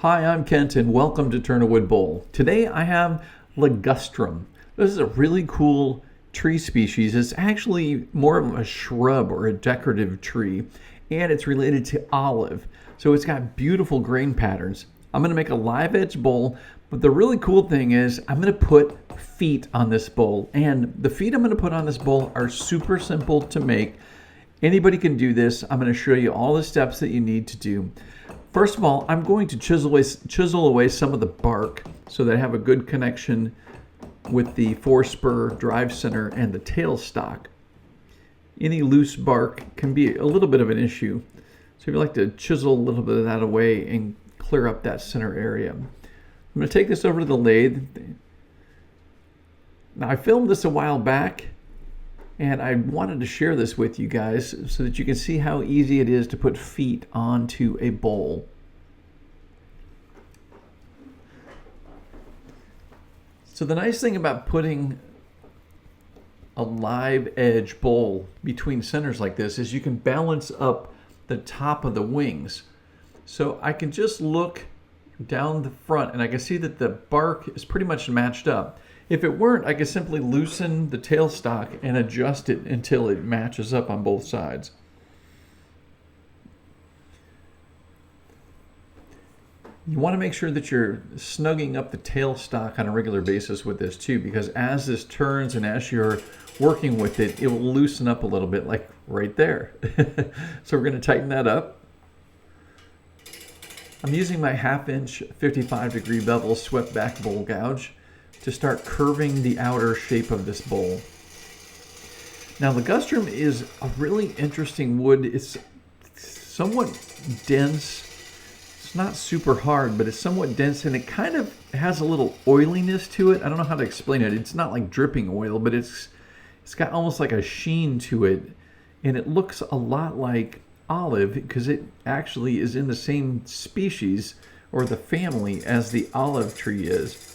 Hi, I'm Kent and welcome to Turn a Wood Bowl. Today I have ligustrum. This is a really cool tree species. It's actually more of a shrub or a decorative tree, and it's related to olive. So it's got beautiful grain patterns. I'm going to make a live edge bowl, but the really cool thing is I'm going to put feet on this bowl, and the feet I'm going to put on this bowl are super simple to make. Anybody can do this. I'm going to show you all the steps that you need to do. First of all, I'm going to chisel away some of the bark so that I have a good connection with the forespur, drive center, and the tailstock. Any loose bark can be a little bit of an issue. So if you like to chisel a little bit of that away and clear up that center area. I'm going to take this over to the lathe. Now I filmed this a while back, and I wanted to share this with you guys so that you can see how easy it is to put feet onto a bowl. So the nice thing about putting a live edge bowl between centers like this is you can balance up the top of the wings. So I can just look down the front and I can see that the bark is pretty much matched up. If it weren't, I could simply loosen the tailstock and adjust it until it matches up on both sides. You want to make sure that you're snugging up the tailstock on a regular basis with this too, because as this turns and as you're working with it, it will loosen up a little bit, like right there. So we're going to tighten that up. I'm using my 1/2" 55-degree bevel swept back bowl gouge to start curving the outer shape of this bowl. Now, ligustrum is a really interesting wood. It's somewhat dense. It's not super hard, but it's somewhat dense, and it kind of has a little oiliness to it. I don't know how to explain it. It's not like dripping oil, but it's got almost like a sheen to it, and it looks a lot like olive because it actually is in the same species or the family as the olive tree is.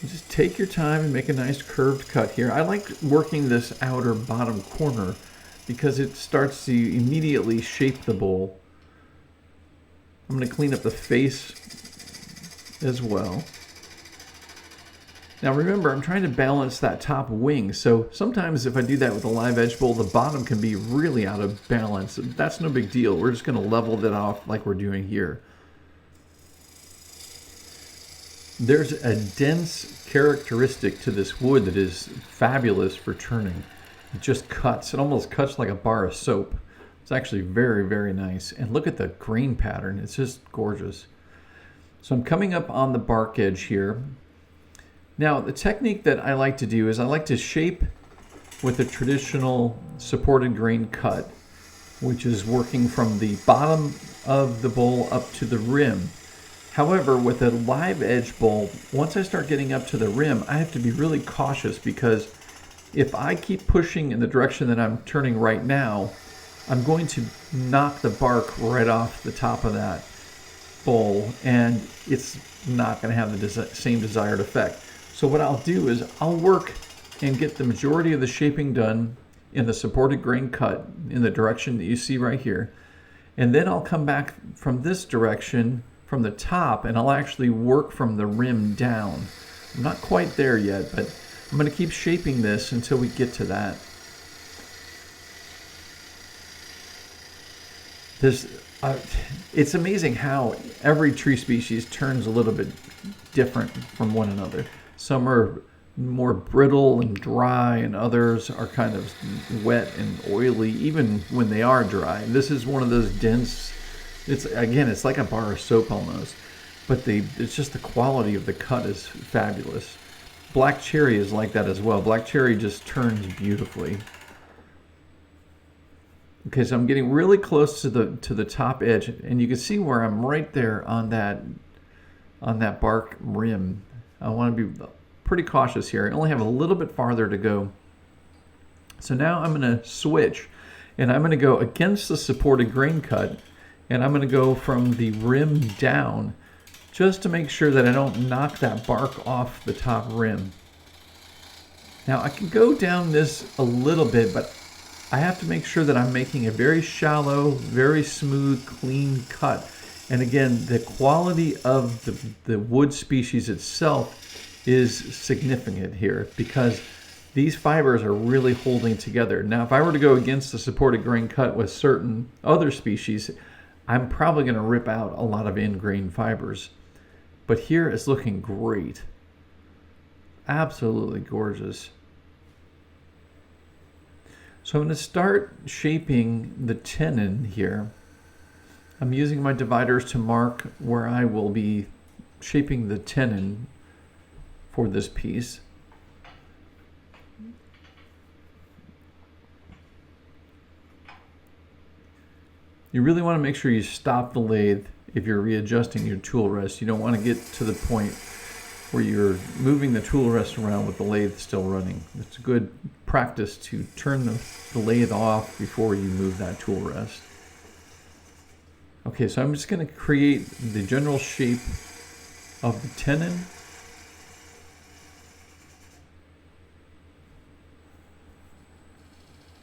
Just take your time and make a nice curved cut here. I like working this outer bottom corner because it starts to immediately shape the bowl. I'm going to clean up the face as well. Now remember, I'm trying to balance that top wing, so sometimes if I do that with a live edge bowl, the bottom can be really out of balance. That's no big deal. We're just going to level that off like we're doing here. There's a dense characteristic to this wood that is fabulous for turning. It just cuts. It almost cuts like a bar of soap. It's actually very, very nice. And look at the grain pattern. It's just gorgeous. So I'm coming up on the bark edge here. Now, the technique that I like to do is I like to shape with a traditional supported grain cut, which is working from the bottom of the bowl up to the rim. However, with a live edge bowl, once I start getting up to the rim, I have to be really cautious because if I keep pushing in the direction that I'm turning right now, I'm going to knock the bark right off the top of that bowl, and it's not going to have the same desired effect. So what I'll do is I'll work and get the majority of the shaping done in the supported grain cut in the direction that you see right here. And then I'll come back from this direction from the top, and I'll actually work from the rim down. I'm not quite there yet, but I'm going to keep shaping this until we get to that. It's amazing how every tree species turns a little bit different from one another. Some are more brittle and dry, and others are kind of wet and oily, even when they are dry. This is one of those dense. It's like a bar of soap almost, but it's just the quality of the cut is fabulous. Black cherry is like that as well. Black cherry just turns beautifully. Okay, so I'm getting really close to the top edge, and you can see where I'm right there on that bark rim. I want to be pretty cautious here. I only have a little bit farther to go. So now I'm going to switch, and I'm going to go against the supported grain cut. And I'm going to go from the rim down just to make sure that I don't knock that bark off the top rim. Now I can go down this a little bit, but I have to make sure that I'm making a very shallow, very smooth, clean cut. And again, the quality of the wood species itself is significant here because these fibers are really holding together. Now, if I were to go against the supported grain cut with certain other species, I'm probably going to rip out a lot of end grain fibers. But here it's looking great. Absolutely gorgeous. So I'm going to start shaping the tenon here. I'm using my dividers to mark where I will be shaping the tenon for this piece. You really want to make sure you stop the lathe if you're readjusting your tool rest. You don't want to get to the point where you're moving the tool rest around with the lathe still running. It's a good practice to turn the lathe off before you move that tool rest. Okay, so I'm just going to create the general shape of the tenon.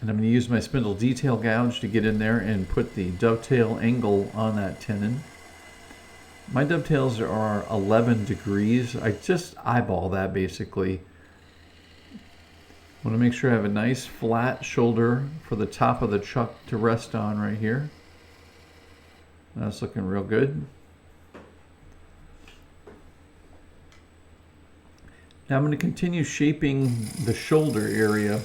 And I'm going to use my spindle detail gouge to get in there and put the dovetail angle on that tenon. My dovetails are 11 degrees. I just eyeball that basically. I want to make sure I have a nice flat shoulder for the top of the chuck to rest on right here. That's looking real good. Now I'm going to continue shaping the shoulder area.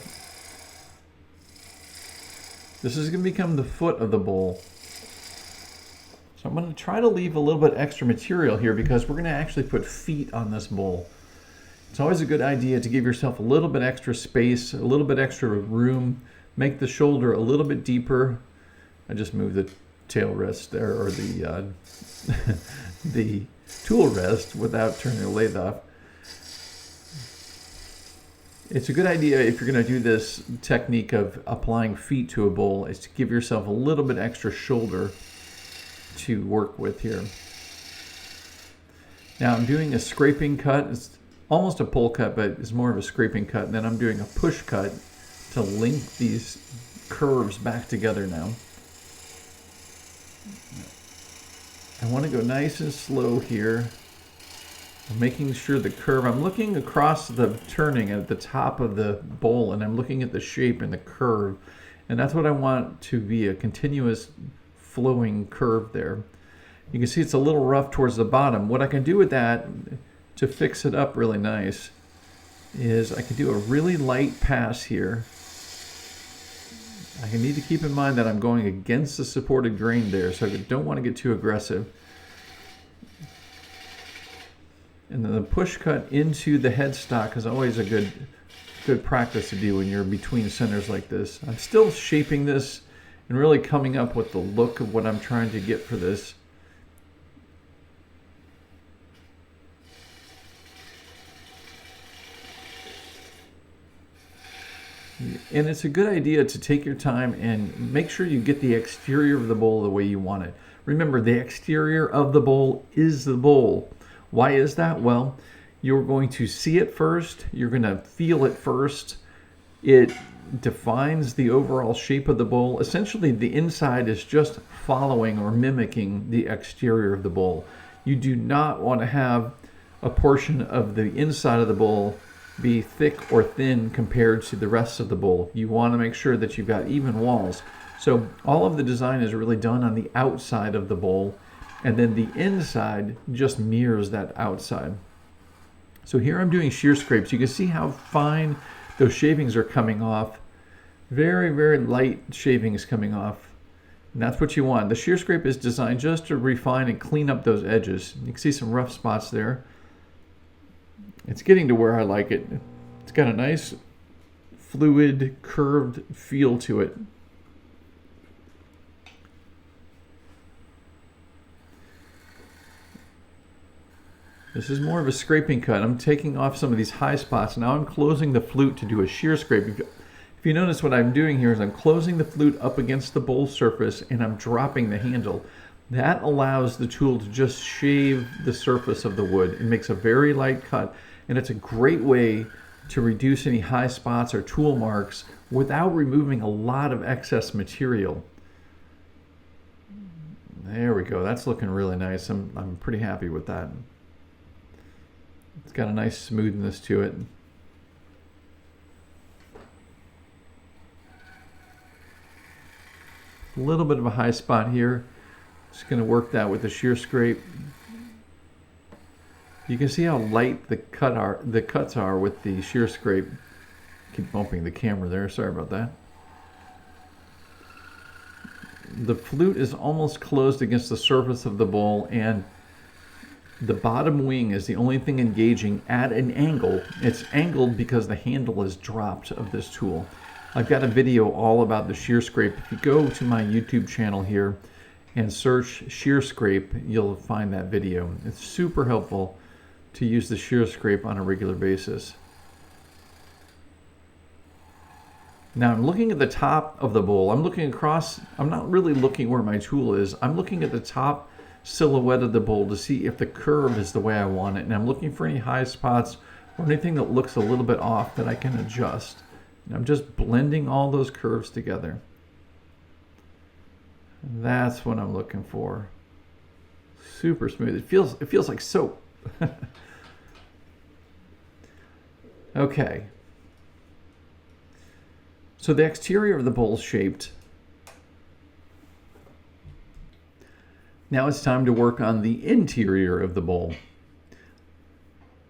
This is going to become the foot of the bowl. So I'm going to try to leave a little bit extra material here because we're going to actually put feet on this bowl. It's always a good idea to give yourself a little bit extra space, a little bit extra room, make the shoulder a little bit deeper. I just moved the tail rest there, or the the tool rest without turning the lathe off. It's a good idea if you're going to do this technique of applying feet to a bowl is to give yourself a little bit extra shoulder to work with here. Now I'm doing a scraping cut. It's almost a pull cut, but it's more of a scraping cut. And then I'm doing a push cut to link these curves back together now. I want to go nice and slow here. I'm making sure the curve, I'm looking across the turning at the top of the bowl and I'm looking at the shape and the curve. And that's what I want to be, a continuous flowing curve there. You can see it's a little rough towards the bottom. What I can do with that to fix it up really nice is I can do a really light pass here. I need to keep in mind that I'm going against the supported grain there, so I don't want to get too aggressive. And then the push cut into the headstock is always a good practice to do when you're between centers like this. I'm still shaping this and really coming up with the look of what I'm trying to get for this. And it's a good idea to take your time and make sure you get the exterior of the bowl the way you want it. Remember, the exterior of the bowl is the bowl. Why is that? Well, you're going to see it first. You're going to feel it first. It defines the overall shape of the bowl. Essentially, the inside is just following or mimicking the exterior of the bowl. You do not want to have a portion of the inside of the bowl be thick or thin compared to the rest of the bowl. You want to make sure that you've got even walls. So all of the design is really done on the outside of the bowl, and then the inside just mirrors that outside. So here I'm doing shear scrapes. You can see how fine those shavings are coming off. Very, very light shavings coming off. And that's what you want. The shear scrape is designed just to refine and clean up those edges. You can see some rough spots there. It's getting to where I like it. It's got a nice fluid, curved feel to it. This is more of a scraping cut. I'm taking off some of these high spots. Now I'm closing the flute to do a shear scrape. If you notice, what I'm doing here is I'm closing the flute up against the bowl surface and I'm dropping the handle. That allows the tool to just shave the surface of the wood. It makes a very light cut, and it's a great way to reduce any high spots or tool marks without removing a lot of excess material. There we go. That's looking really nice. I'm pretty happy with that. It's got a nice smoothness to it. A little bit of a high spot here. Just going to work that with the shear scrape. You can see how light the cuts are with the shear scrape. Keep bumping the camera there. Sorry about that. The flute is almost closed against the surface of the bowl, and the bottom wing is the only thing engaging at an angle. It's angled because the handle is dropped of this tool. I've got a video all about the shear scrape. If you go to my YouTube channel here and search shear scrape, you'll find that video. It's super helpful to use the shear scrape on a regular basis. Now I'm looking at the top of the bowl. I'm looking across. I'm not really looking where my tool is. I'm looking at the top silhouette of the bowl to see if the curve is the way I want it. And I'm looking for any high spots or anything that looks a little bit off that I can adjust. And I'm just blending all those curves together. That's what I'm looking for. Super smooth. It feels like soap. Okay. So the exterior of the bowl is shaped. Now it's time to work on the interior of the bowl.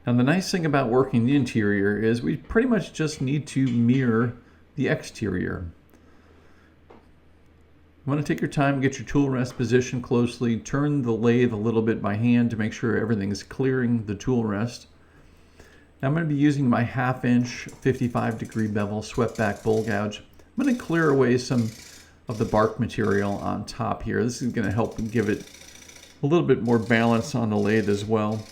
Now the nice thing about working the interior is we pretty much just need to mirror the exterior. You want to take your time, get your tool rest position closely, turn the lathe a little bit by hand to make sure everything is clearing the tool rest. Now I'm going to be using my 1/2 inch 55-degree bevel swept back bowl gouge. I'm going to clear away some of the bark material on top here. This is going to help give it a little bit more balance on the lathe as well.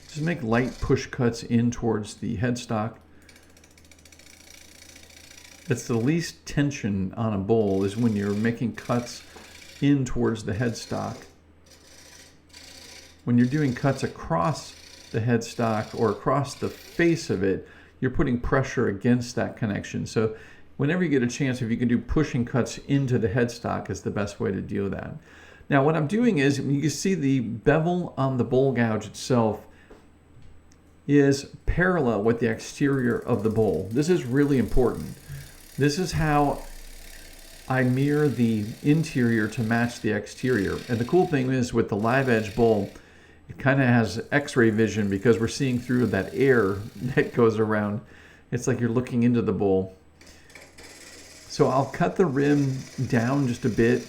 Just make light push cuts in towards the headstock. It's the least tension on a bowl is when you're making cuts in towards the headstock. When you're doing cuts across the headstock or across the face of it, you're putting pressure against that connection. So whenever you get a chance, if you can do pushing cuts into the headstock is the best way to do that. Now what I'm doing is, you can see the bevel on the bowl gouge itself is parallel with the exterior of the bowl. This is really important. This is how I mirror the interior to match the exterior. And the cool thing is with the live edge bowl, it kind of has x-ray vision because we're seeing through that air that goes around. It's like you're looking into the bowl. So I'll cut the rim down just a bit,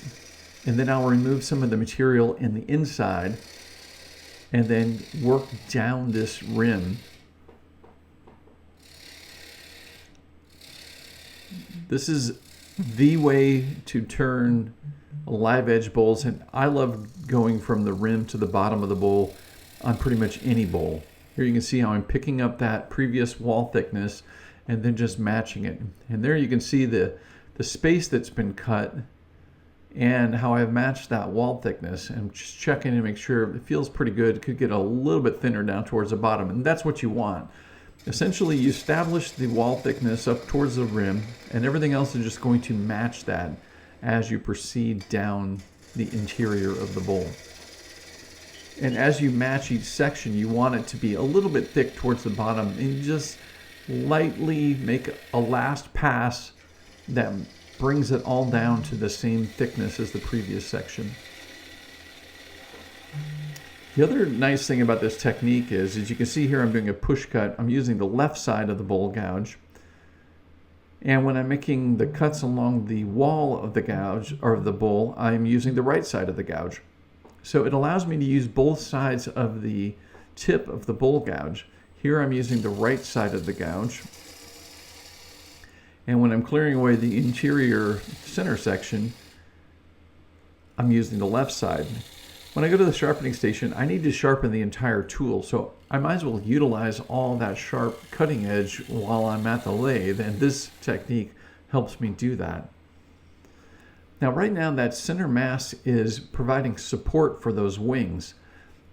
and then I'll remove some of the material in the inside and then work down this rim. This is the way to turn live edge bowls, and I love going from the rim to the bottom of the bowl on pretty much any bowl. Here you can see how I'm picking up that previous wall thickness and then just matching it. And there you can see the space that's been cut and how I've matched that wall thickness, and just checking to make sure it feels pretty good. It could get a little bit thinner down towards the bottom, and that's what you want. Essentially, you establish the wall thickness up towards the rim, and everything else is just going to match that as you proceed down the interior of the bowl. And as you match each section, you want it to be a little bit thick towards the bottom, and you just lightly make a last pass that brings it all down to the same thickness as the previous section. The other nice thing about this technique is, as you can see here, I'm doing a push cut. I'm using the left side of the bowl gouge. And when I'm making the cuts along the wall of the gouge, or the bowl, I'm using the right side of the gouge. So it allows me to use both sides of the tip of the bowl gouge. Here I'm using the right side of the gouge. And when I'm clearing away the interior center section, I'm using the left side. When I go to the sharpening station, I need to sharpen the entire tool, so I might as well utilize all that sharp cutting edge while I'm at the lathe, and this technique helps me do that. Now right now that center mass is providing support for those wings,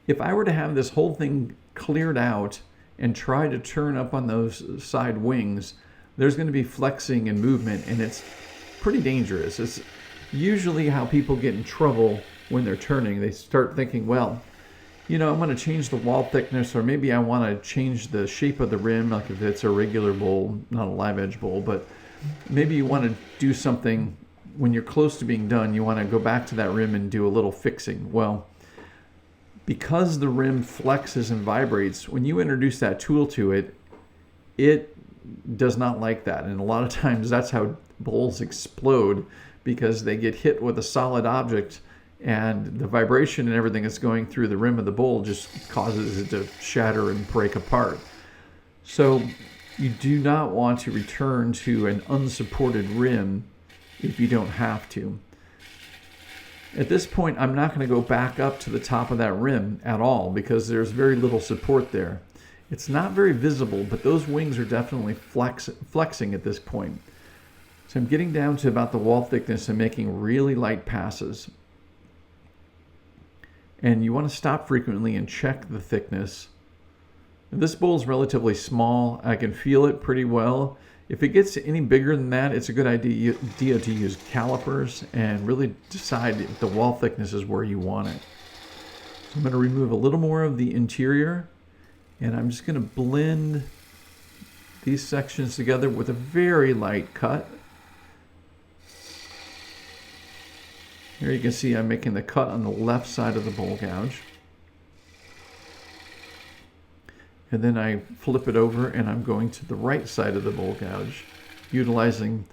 If I were to have this whole thing cleared out and try to turn up on those side wings, there's going to be flexing and movement, and it's pretty dangerous. It's usually how people get in trouble when they're turning. They start thinking, well, I'm going to change the wall thickness, or maybe I want to change the shape of the rim, like if it's a regular bowl, not a live edge bowl, but maybe you want to do something when you're close to being done. You want to go back to that rim and do a little fixing. Well, because the rim flexes and vibrates, when you introduce that tool to it, it does not like that. And a lot of times that's how bowls explode, because they get hit with a solid object, and the vibration and everything that's going through the rim of the bowl just causes it to shatter and break apart. So you do not want to return to an unsupported rim if you don't have to. At this point, I'm not going to go back up to the top of that rim at all, because there's very little support there. It's not very visible, but those wings are definitely flexing at this point. So I'm getting down to about the wall thickness and making really light passes. And you want to stop frequently and check the thickness. This bowl is relatively small. I can feel it pretty well. If it gets any bigger than that, it's a good idea to use calipers and really decide if the wall thickness is where you want it. So I'm going to remove a little more of the interior, and I'm just going to blend these sections together with a very light cut. Here you can see I'm making the cut on the left side of the bowl gouge. And then I flip it over and I'm going to the right side of the bowl gouge, utilizing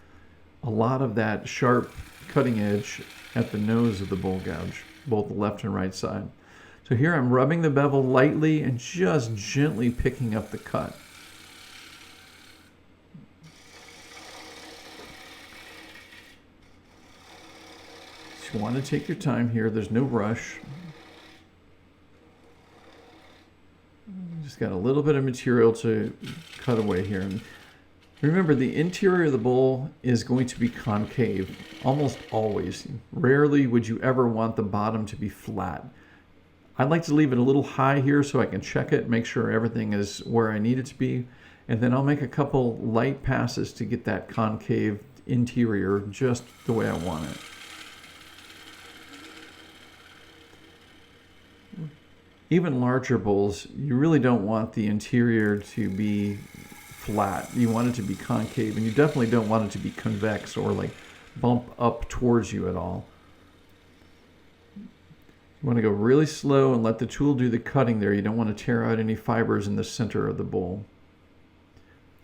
a lot of that sharp cutting edge at the nose of the bowl gouge, both the left and right side. So here I'm rubbing the bevel lightly and just gently picking up the cut. You want to take your time here. There's no rush. Just got a little bit of material to cut away here. And remember, the interior of the bowl is going to be concave, almost always. Rarely would you ever want the bottom to be flat. I'd like to leave it a little high here so I can check it, make sure everything is where I need it to be. And then I'll make a couple light passes to get that concave interior just the way I want it. Even larger bowls, you really don't want the interior to be flat. You want it to be concave, and you definitely don't want it to be convex or like bump up towards you at all. You want to go really slow and let the tool do the cutting there. You don't want to tear out any fibers in the center of the bowl.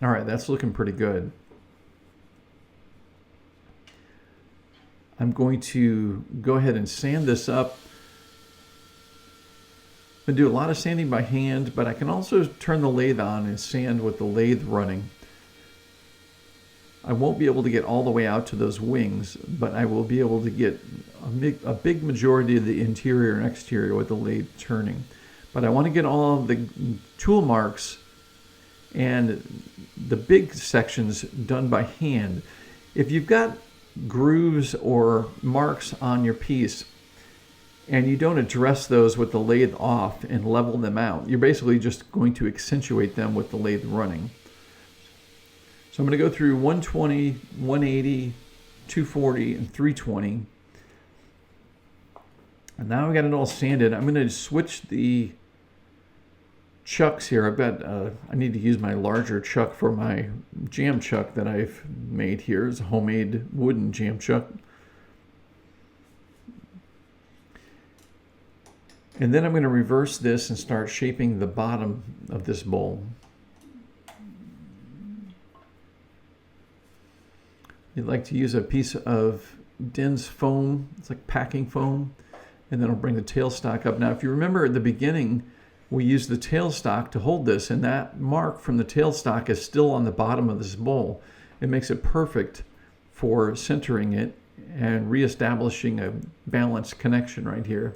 All right, that's looking pretty good. I'm going to go ahead and sand this up. I do a lot of sanding by hand, but I can also turn the lathe on and sand with the lathe running. I won't be able to get all the way out to those wings, but I will be able to get a big majority of the interior and exterior with the lathe turning. But I want to get all of the tool marks and the big sections done by hand. If you've got grooves or marks on your piece, and you don't address those with the lathe off and level them out, you're basically just going to accentuate them with the lathe running. So I'm going to go through 120, 180, 240, and 320. And now I've got it all sanded. I'm going to switch the chucks here. I need to use my larger chuck for my jam chuck that I've made here. It's a homemade wooden jam chuck. And then I'm going to reverse this and start shaping the bottom of this bowl. You'd like to use a piece of dense foam. It's like packing foam. And then I'll bring the tailstock up. Now, if you remember at the beginning, we used the tailstock to hold this, and that mark from the tailstock is still on the bottom of this bowl. It makes it perfect for centering it and reestablishing a balanced connection right here.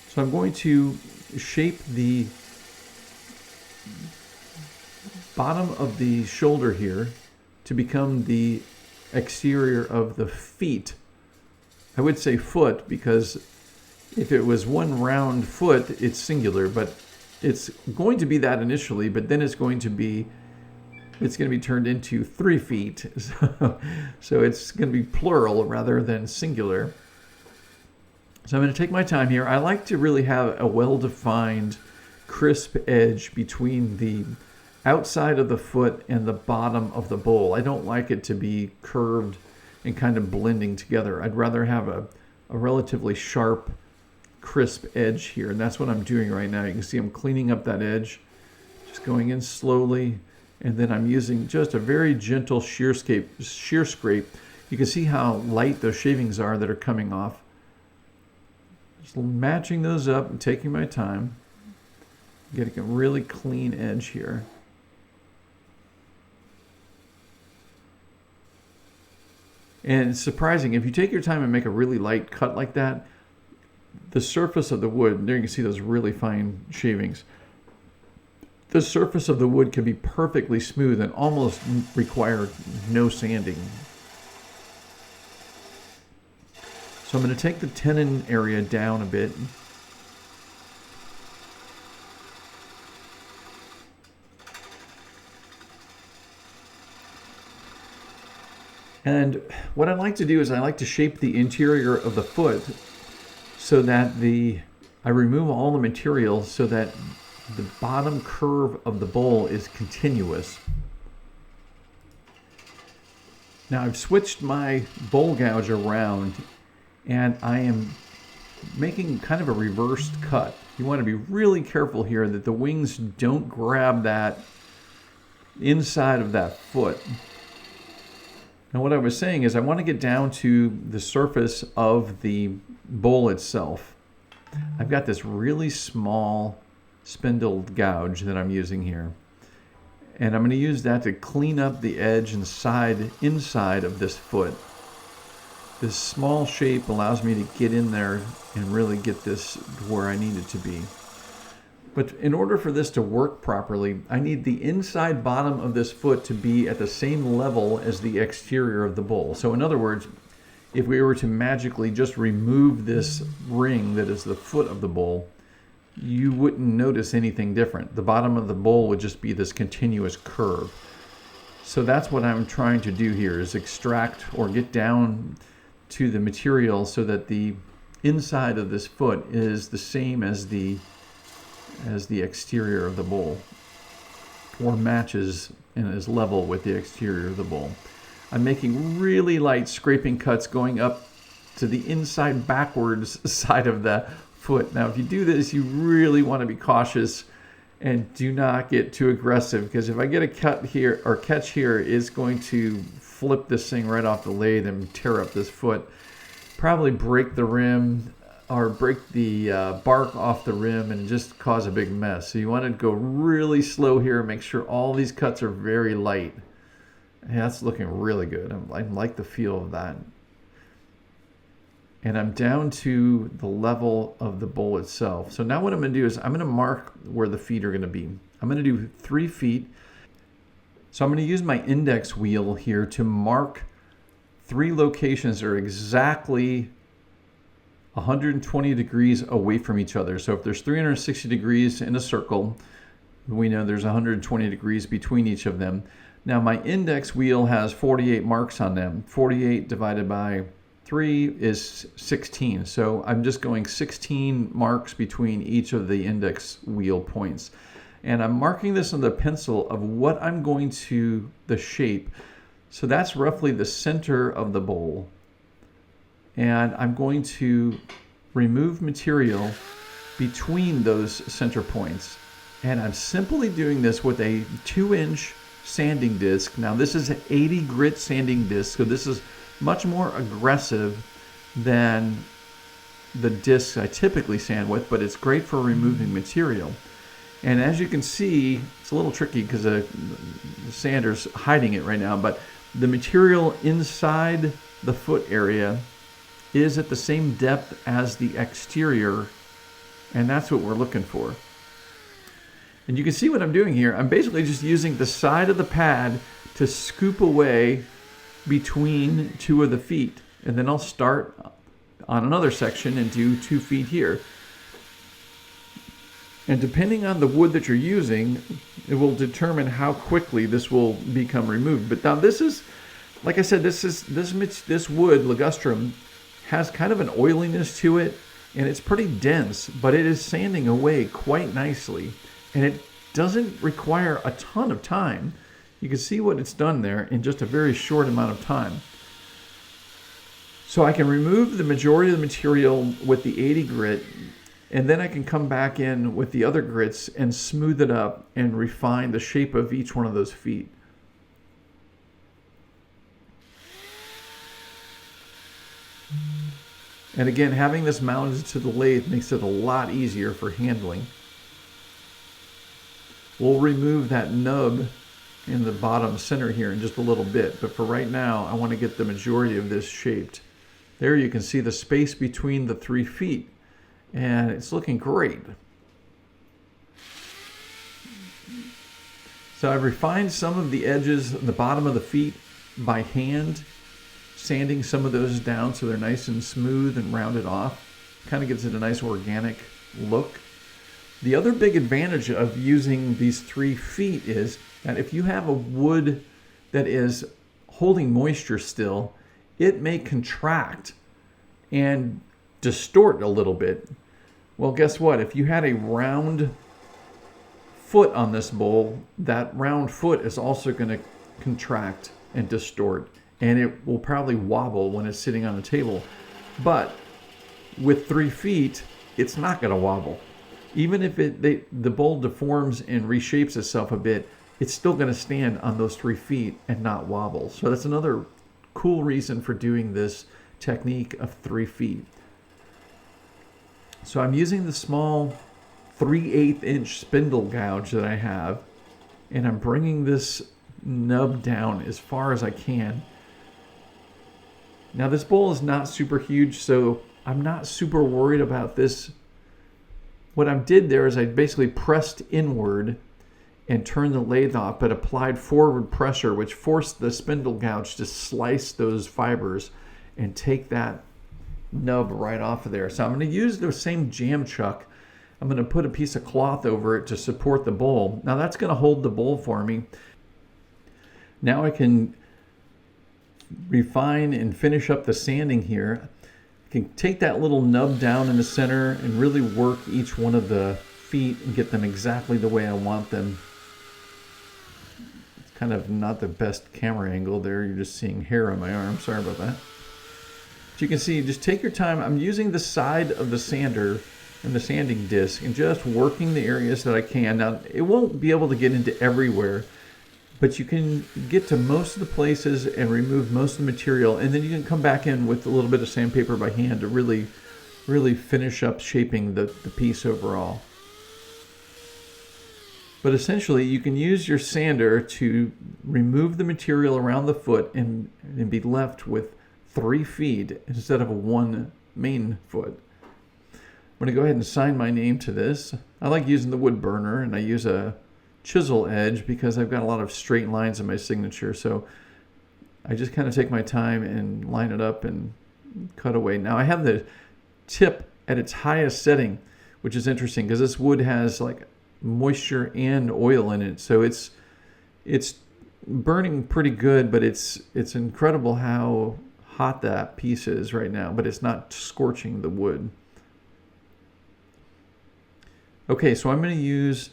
So I'm going to shape the bottom of the shoulder here to become the exterior of the feet. I would say foot because If it was one round foot, it's singular, but it's going to be that initially, but then it's going to be turned into 3 feet. So it's going to be plural rather than singular. So I'm going to take my time here. I like to really have a well-defined, crisp edge between the outside of the foot and the bottom of the bowl. I don't like it to be curved and kind of blending together. I'd rather have a relatively sharp, crisp edge here, and that's what I'm doing right now. You can see I'm cleaning up that edge, just going in slowly, and then I'm using just a very gentle shear scrape. You can see how light those shavings are that are coming off. Just matching those up and taking my time, getting a really clean edge here. And it's surprising, if you take your time and make a really light cut like that, the surface of the wood, there you can see those really fine shavings. The surface of the wood can be perfectly smooth and almost require no sanding. So I'm going to take the tenon area down a bit. And what I like to do is I like to shape the interior of the foot so that I remove all the material so that the bottom curve of the bowl is continuous. Now I've switched my bowl gouge around and I am making kind of a reversed cut. You want to be really careful here that the wings don't grab that inside of that foot. Now what I was saying is I want to get down to the surface of the bowl itself. I've got this really small spindled gouge that I'm using here. And I'm going to use that to clean up the edge and inside of this foot. This small shape allows me to get in there and really get this where I need it to be. But in order for this to work properly, I need the inside bottom of this foot to be at the same level as the exterior of the bowl. So in other words, if we were to magically just remove this ring that is the foot of the bowl, you wouldn't notice anything different. The bottom of the bowl would just be this continuous curve. So that's what I'm trying to do here, is extract or get down to the material so that the inside of this foot is the same as the exterior of the bowl, or matches and is level with the exterior of the bowl. I'm making really light scraping cuts going up to the inside backwards side of the foot. Now if you do this, you really want to be cautious and do not get too aggressive, because if I get a cut here or catch here, it's going to flip this thing right off the lathe and tear up this foot, probably break the rim or break the bark off the rim and just cause a big mess. So you want to go really slow here and make sure all these cuts are very light. Yeah, that's looking really good. I like the feel of that. And I'm down to the level of the bowl itself. So now what I'm going to do is I'm going to mark where the feet are going to be. I'm going to do 3 feet. So I'm going to use my index wheel here to mark 3 locations that are exactly 120 degrees away from each other. So if there's 360 degrees in a circle, we know there's 120 degrees between each of them. Now my index wheel has 48 marks on them. 48 divided by 3 is 16. So I'm just going 16 marks between each of the index wheel points. And I'm marking this on the pencil of what I'm going to, the shape. So that's roughly the center of the bowl. And I'm going to remove material between those center points. And I'm simply doing this with a 2-inch sanding disc. Now this is an 80 grit sanding disc, so this is much more aggressive than the discs I typically sand with, but it's great for removing material. And as you can see, it's a little tricky because the sander's hiding it right now, but the material inside the foot area is at the same depth as the exterior, and that's what we're looking for. And you can see what I'm doing here. I'm basically just using the side of the pad to scoop away between 2 of the feet, and then I'll start on another section and do 2 feet here. And depending on the wood that you're using, it will determine how quickly this will become removed. But now this is, like I said, this wood, ligustrum, has kind of an oiliness to it, and it's pretty dense, but it is sanding away quite nicely, and it doesn't require a ton of time. You can see what it's done there in just a very short amount of time. So I can remove the majority of the material with the 80 grit, and then I can come back in with the other grits and smooth it up and refine the shape of each one of those feet. And again, having this mounted to the lathe makes it a lot easier for handling. We'll remove that nub in the bottom center here in just a little bit, but for right now, I want to get the majority of this shaped. There you can see the space between the 3 feet, and it's looking great. So I've refined some of the edges at the bottom of the feet by hand, sanding some of those down so they're nice and smooth and rounded off. Kind of gives it a nice organic look. The other big advantage of using these 3 feet is that if you have a wood that is holding moisture still, it may contract and distort a little bit. Well, guess what? If you had a round foot on this bowl, that round foot is also going to contract and distort, and it will probably wobble when it's sitting on a table. But with 3 feet, it's not going to wobble. Even if the bowl deforms and reshapes itself a bit, it's still going to stand on those 3 feet and not wobble. So that's another cool reason for doing this technique of 3 feet. So I'm using the small 3/8 inch spindle gouge that I have, and I'm bringing this nub down as far as I can. Now this bowl is not super huge, so I'm not super worried about this. What I did there is I basically pressed inward and turned the lathe off, but applied forward pressure, which forced the spindle gouge to slice those fibers and take that nub right off of there. So I'm going to use the same jam chuck. I'm going to put a piece of cloth over it to support the bowl. Now that's going to hold the bowl for me. Now I can refine and finish up the sanding here. I can take that little nub down in the center and really work each one of the feet and get them exactly the way I want them. It's kind of not the best camera angle there. You're just seeing hair on my arm. Sorry about that. But you can see, just take your time. I'm using the side of the sander and the sanding disc and just working the areas that I can. Now, it won't be able to get into everywhere, but you can get to most of the places and remove most of the material, and then you can come back in with a little bit of sandpaper by hand to really finish up shaping the piece overall. But essentially, you can use your sander to remove the material around the foot and be left with 3 feet instead of 1 main foot. I'm going to go ahead and sign my name to this. I like using the wood burner, and I use a chisel edge because I've got a lot of straight lines in my signature. So I just kind of take my time and line it up and cut away. Now I have the tip at its highest setting, which is interesting because this wood has like moisture and oil in it. So it's burning pretty good, but it's incredible how hot that piece is right now, but it's not scorching the wood. Okay, so I'm going to use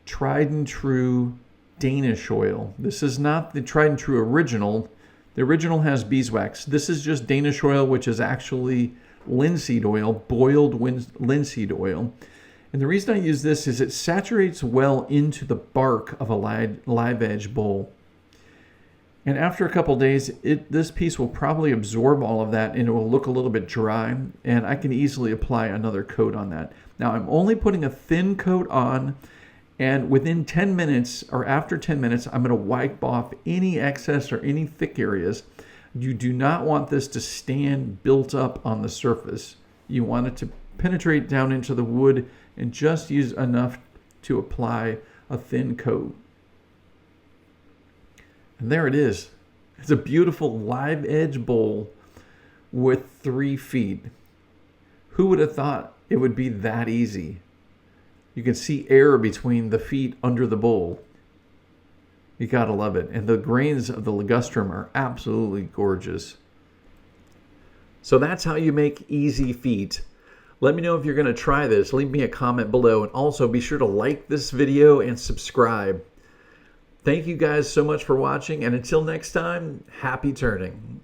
tried and true Danish oil. This is not the tried and true original. The original has beeswax. This is just Danish oil, which is actually linseed oil, boiled linseed oil. And the reason I use this is it saturates well into the bark of a live edge bowl. And after a couple days, this piece will probably absorb all of that and it will look a little bit dry, and I can easily apply another coat on that. Now I'm only putting a thin coat on, and within 10 minutes or after 10 minutes, I'm going to wipe off any excess or any thick areas. You do not want this to stand built up on the surface. You want it to penetrate down into the wood and just use enough to apply a thin coat. And there it is. It's a beautiful live edge bowl with 3 feet. Who would have thought it would be that easy? You can see air between the feet under the bowl. You gotta love it. And the grains of the ligustrum are absolutely gorgeous. So that's how you make easy feet. Let me know if you're gonna try this. Leave me a comment below, and also be sure to like this video and subscribe. Thank you guys so much for watching, and until next time, happy turning.